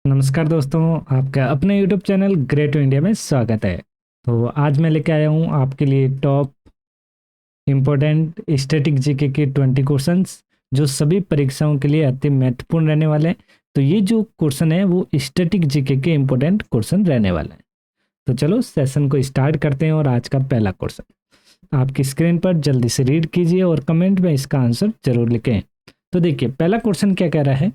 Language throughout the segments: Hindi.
नमस्कार दोस्तों, आपका अपने YouTube चैनल ग्रेट इंडिया में स्वागत है। तो आज मैं लेके आया हूँ आपके लिए टॉप इम्पोर्टेंट स्टैटिक जीके के 20 क्वेश्चंस जो सभी परीक्षाओं के लिए अति महत्वपूर्ण रहने वाले हैं। तो ये जो क्वेश्चन है वो स्टैटिक जीके के इम्पोर्टेंट क्वेश्चन रहने वाले हैं। तो चलो सेशन को स्टार्ट करते हैं और आज का पहला क्वेश्चन आपकी स्क्रीन पर जल्दी से रीड कीजिए और कमेंट में इसका आंसर जरूर लिखें। तो देखिए पहला क्वेश्चन क्या कह रहा है,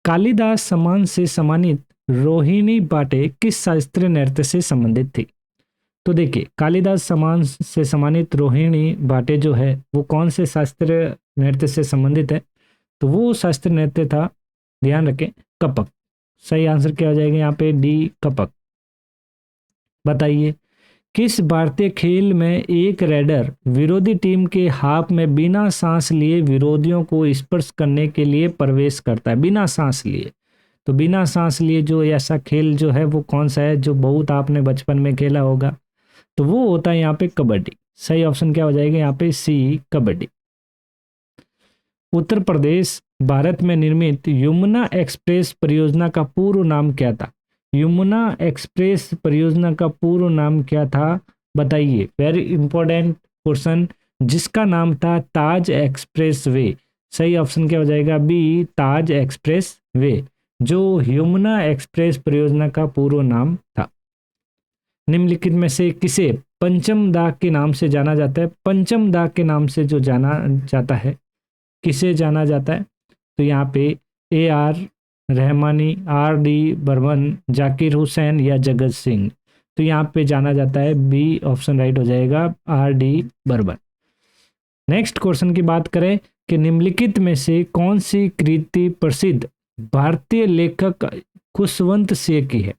कालिदास सम्मान से सम्मानित रोहिणी बाटे किस शास्त्रीय नृत्य से संबंधित थी। तो देखिए कालिदास सम्मान से सम्मानित रोहिणी बाटे जो है वो कौन से शास्त्रीय नृत्य से संबंधित है। तो वो शास्त्रीय नृत्य था, ध्यान रखें, कपक। सही आंसर क्या हो जाएगा यहाँ पे, डी कपक। बताइए किस भारतीय खेल में एक रेडर विरोधी टीम के हाफ में बिना सांस लिए विरोधियों को स्पर्श करने के लिए प्रवेश करता है, बिना सांस लिए। तो बिना सांस लिए जो ऐसा खेल जो है वो कौन सा है जो बहुत आपने बचपन में खेला होगा, तो वो होता है यहाँ पे कबड्डी। सही ऑप्शन क्या हो जाएगा यहाँ पे, सी कबड्डी। उत्तर प्रदेश भारत में निर्मित यमुना एक्सप्रेस परियोजना का पूर्व नाम क्या था। यमुना एक्सप्रेस परियोजना का पूर्व नाम क्या था, बताइए। वेरी इंपॉर्टेंट क्वेश्चन, जिसका नाम था ताज एक्सप्रेस वे। सही ऑप्शन क्या हो जाएगा, बी ताज एक्सप्रेस वे, जो यमुना एक्सप्रेस परियोजना का पूर्व नाम था। निम्नलिखित में से किसे पंचम दाग के नाम से जाना जाता है। पंचम दाग के नाम से जो जाना जाता है, किसे जाना जाता है। तो यहाँ पे A R Rahmani, R D Burman, Zakir Hussain या जगत सिंह। तो यहाँ पे जाना जाता है, बी ऑप्शन राइट हो जाएगा, R D Burman. Next question की बात करें कि निम्नलिखित में से कौन सी कृति प्रसिद्ध भारतीय लेखक खुशवंत सिंह की है।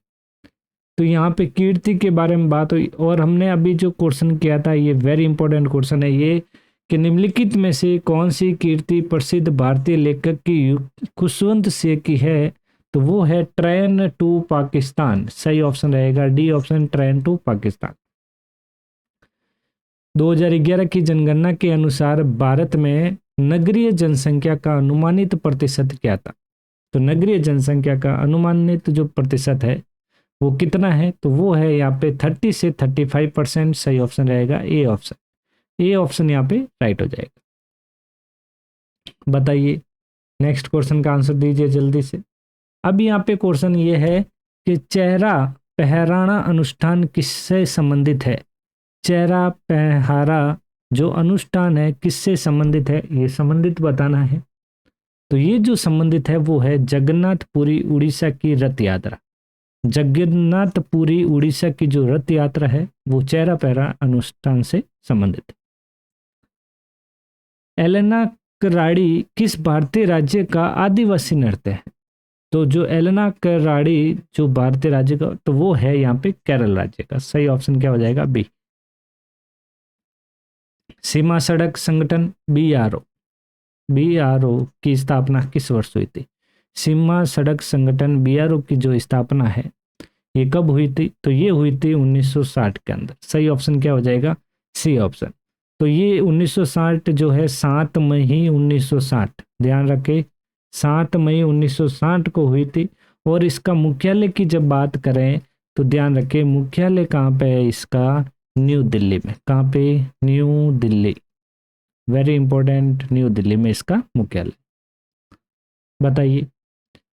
तो यहाँ पे कीर्ति के बारे में बात हुई और हमने अभी जो क्वेश्चन किया था ये वेरी इंपॉर्टेंट क्वेश्चन है ये, कि निम्नलिखित में से कौन सी कीर्ति प्रसिद्ध भारतीय लेखक की खुशवंत सिंह की है। तो वो है ट्रेन टू पाकिस्तान। सही ऑप्शन रहेगा D option, train to Pakistan. 2011 की जनगणना के अनुसार भारत में नगरीय जनसंख्या का अनुमानित प्रतिशत क्या था। तो नगरीय जनसंख्या का अनुमानित जो प्रतिशत है वो कितना है, तो वो है यहाँ पे 30 से 35%। सही ऑप्शन रहेगा ए ऑप्शन, ए ऑप्शन यहाँ पे राइट हो जाएगा। बताइए नेक्स्ट क्वेश्चन का आंसर दीजिए जल्दी से। अब यहाँ पे क्वेश्चन ये है कि चेहरा पहराना अनुष्ठान किससे संबंधित है। चेहरा पहरा जो अनुष्ठान है किससे संबंधित है, ये संबंधित बताना है। तो ये जो संबंधित है वो है जगन्नाथपुरी उड़ीसा की रथ यात्रा। जगन्नाथपुरी उड़ीसा की जो रथ यात्रा है वो चेहरा पहरा अनुष्ठान से संबंधित है। एलेना कराड़ी किस भारतीय राज्य का आदिवासी नृत्य है। तो जो एलेना कराड़ी जो भारतीय राज्य का, तो वो है यहाँ पे केरल राज्य का। सही ऑप्शन क्या हो जाएगा, बी। सीमा सड़क संगठन बीआरओ, बीआरओ की स्थापना किस वर्ष हुई थी। सीमा सड़क संगठन बीआरओ की जो स्थापना है ये कब हुई थी, तो ये हुई थी 1960 के अंदर। सही ऑप्शन क्या हो जाएगा, सी ऑप्शन। तो ये 1960 जो है 7 मई 1960, ध्यान रखें 7 मई 1960 को हुई थी। और इसका मुख्यालय की जब बात करें तो ध्यान रखें मुख्यालय कहाँ पे है इसका, न्यू दिल्ली में। कहाँ पे, new Delhi, very important, new Delhi में इसका मुख्यालय। बताइए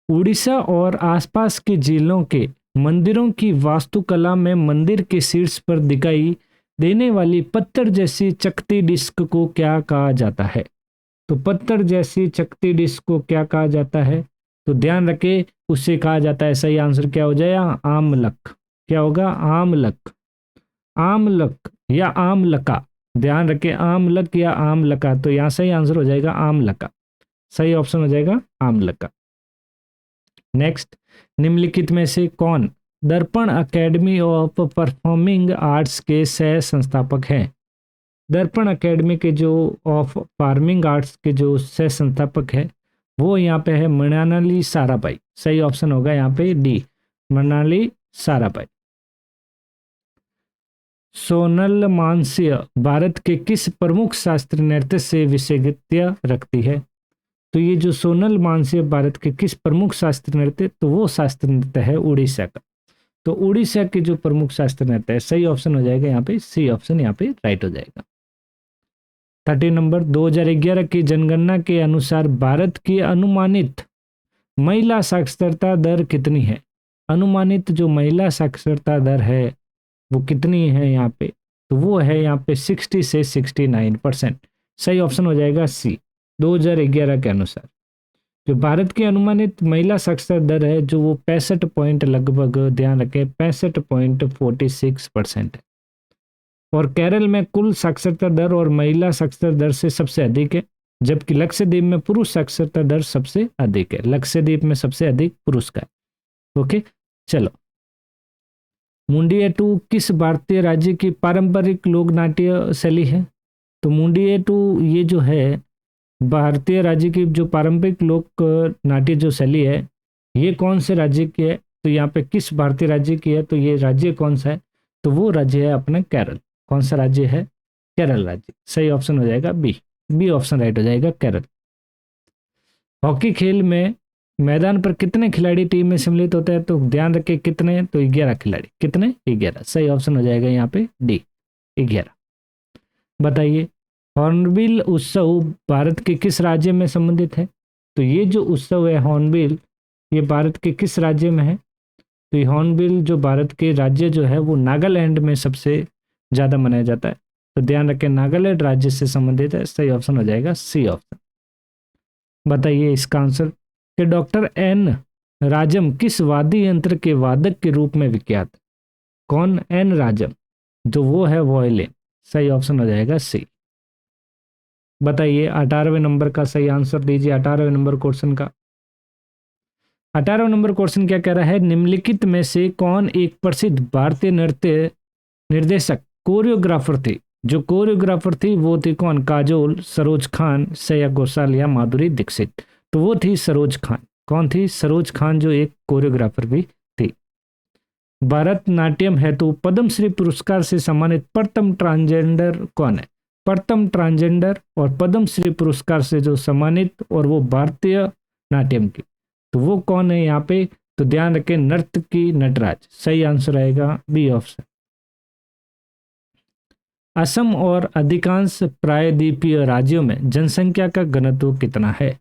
उड़ीसा और आसपास के जिलों के मंदिरों की वास्तुकला में मंदिर के शीर्ष पर दिखाई देने वाली पत्थर जैसी चकती डिस्क को क्या कहा जाता है। तो पत्थर जैसी चकती डिस्क को क्या कहा जाता है, तो ध्यान रखें उसे कहा जाता है, सही आंसर क्या हो जाएगा, आमलक। क्या होगा, आमलक, आमलक या आमलका। ध्यान रखें आमलक या आमलका, तो यहाँ सही आंसर हो जाएगा आमलका। सही ऑप्शन हो जाएगा आमलका। नेक्स्ट, निम्नलिखित में से कौन दर्पण अकेडमी ऑफ परफॉर्मिंग आर्ट्स के सह संस्थापक हैं। दर्पण अकेडमी के जो ऑफ फार्मिंग आर्ट्स के जो सह संस्थापक है वो यहाँ पे है मृणाली साराभाई। सही ऑप्शन होगा यहाँ पे डी, मृणाली साराभाई। सोनल मानसिंह भारत के किस प्रमुख शास्त्रीय नृत्य से विशेषज्ञता रखती है। तो ये जो सोनल मानसी भारत के किस प्रमुख शास्त्रीय नृत्य, तो वो शास्त्रीय नृत्य है उड़ीसा का। तो उड़ीसा के जो प्रमुख शास्त्रीय नृत्य है, सही ऑप्शन हो जाएगा यहाँ पे सी ऑप्शन, यहाँ पे राइट हो जाएगा। 30 नंबर, 2011 की जनगणना के अनुसार भारत की अनुमानित महिला साक्षरता दर कितनी है? अनुमानित जो महिला साक्षरता दर है वो कितनी है यहाँ पे, तो वो है यहाँ पे 60 से 69%। सही ऑप्शन हो जाएगा सी। 2011 के अनुसार जो भारत की अनुमानित महिला साक्षरता दर है, जो वो 65 पॉइंट लगभग, ध्यान रखें 65.46% है। और केरल में कुल साक्षरता दर और महिला साक्षरता दर से सबसे अधिक है, जबकि लक्षद्वीप में पुरुष साक्षरता दर सबसे अधिक है। लक्षद्वीप में सबसे अधिक पुरुष का है। ओके, चलो। मुंडियेट्टू किस भारतीय राज्य की पारंपरिक लोक नाट्य शैली है? तो मुंडियेट्टू ये जो है भारतीय राज्य की जो पारंपरिक लोक नाट्य जो शैली है, ये कौन से राज्य की है? तो यहाँ पे किस भारतीय राज्य की है, तो ये राज्य कौन सा है? तो वो राज्य है अपना केरल। कौन सा राज्य है? केरल राज्य। सही ऑप्शन हो जाएगा बी। बी ऑप्शन राइट हो जाएगा, केरल। हॉकी खेल में मैदान पर कितने खिलाड़ी टीम में सम्मिलित होते हैं? तो ध्यान रखें कितने, तो 11 खिलाड़ी। कितने? 11। सही ऑप्शन हो जाएगा यहाँ पे डी, 11। बताइए, हॉर्नबिल उत्सव भारत के किस राज्य में संबंधित है? तो ये जो उत्सव है हॉर्नबिल, ये भारत के किस राज्य में है? तो ये हॉर्नबिल जो भारत के राज्य जो है वो नागालैंड में सबसे ज़्यादा मनाया जाता है। तो ध्यान रखें नागालैंड राज्य से संबंधित है। सही ऑप्शन हो जाएगा सी ऑप्शन। बताइए इसका आंसर कि डॉक्टर एन राजम किस वाद्य यंत्र के वादक के रूप में विख्यात? कौन? एन राजम, जो वो है वॉयलिन। सही ऑप्शन हो जाएगा सी। बताइए 18वें नंबर का सही आंसर दीजिए। 18वें नंबर क्वेश्चन का 18वां नंबर क्वेश्चन क्या कह रहा है? निम्नलिखित में से कौन एक प्रसिद्ध भारतीय नृत्य निर्देशक कोरियोग्राफर थी? जो कोरियोग्राफर थी वो थी कौन? काजोल, सरोज खान, श्रेया घोषाल या माधुरी दीक्षित? तो वो थी सरोज खान। कौन थी? सरोज खान, जो एक कोरियोग्राफर भी थी। भरतनाट्यम हेतु पद्मश्री पुरस्कार से सम्मानित प्रथम ट्रांसजेंडर कौन है? प्रथम ट्रांसजेंडर और पद्मश्री पुरस्कार से जो सम्मानित, और वो भारतीय नाट्यम की, तो वो कौन है यहाँ पे? तो ध्यान रखें नर्तकी नटराज। सही आंसर आएगा बी ऑप्शन। असम और अधिकांश प्रायद्वीपीय राज्यों में जनसंख्या का घनत्व कितना है?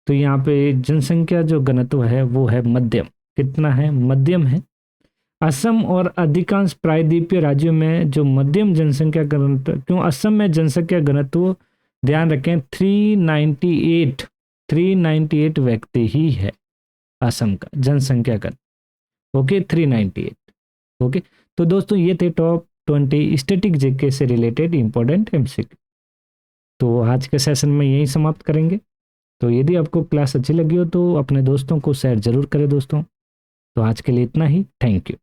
तो यहाँ पे जनसंख्या जो घनत्व है वो है मध्यम। कितना है? मध्यम है। असम और अधिकांश प्रायद्वीपीय राज्यों में जो मध्यम जनसंख्या घनत्व, क्यों असम में जनसंख्या घनत्व ध्यान रखें 398 व्यक्ति ही है असम का जनसंख्या घनत्व। ओके, 398। ओके, तो दोस्तों ये थे टॉप 20 स्टैटिक जीके से रिलेटेड इंपॉर्टेंट एमसीक्यू। तो आज के सेशन में यही समाप्त करेंगे। तो यदि आपको क्लास अच्छी लगी हो तो अपने दोस्तों को शेयर जरूर करें दोस्तों। तो आज के लिए इतना ही। Thank you.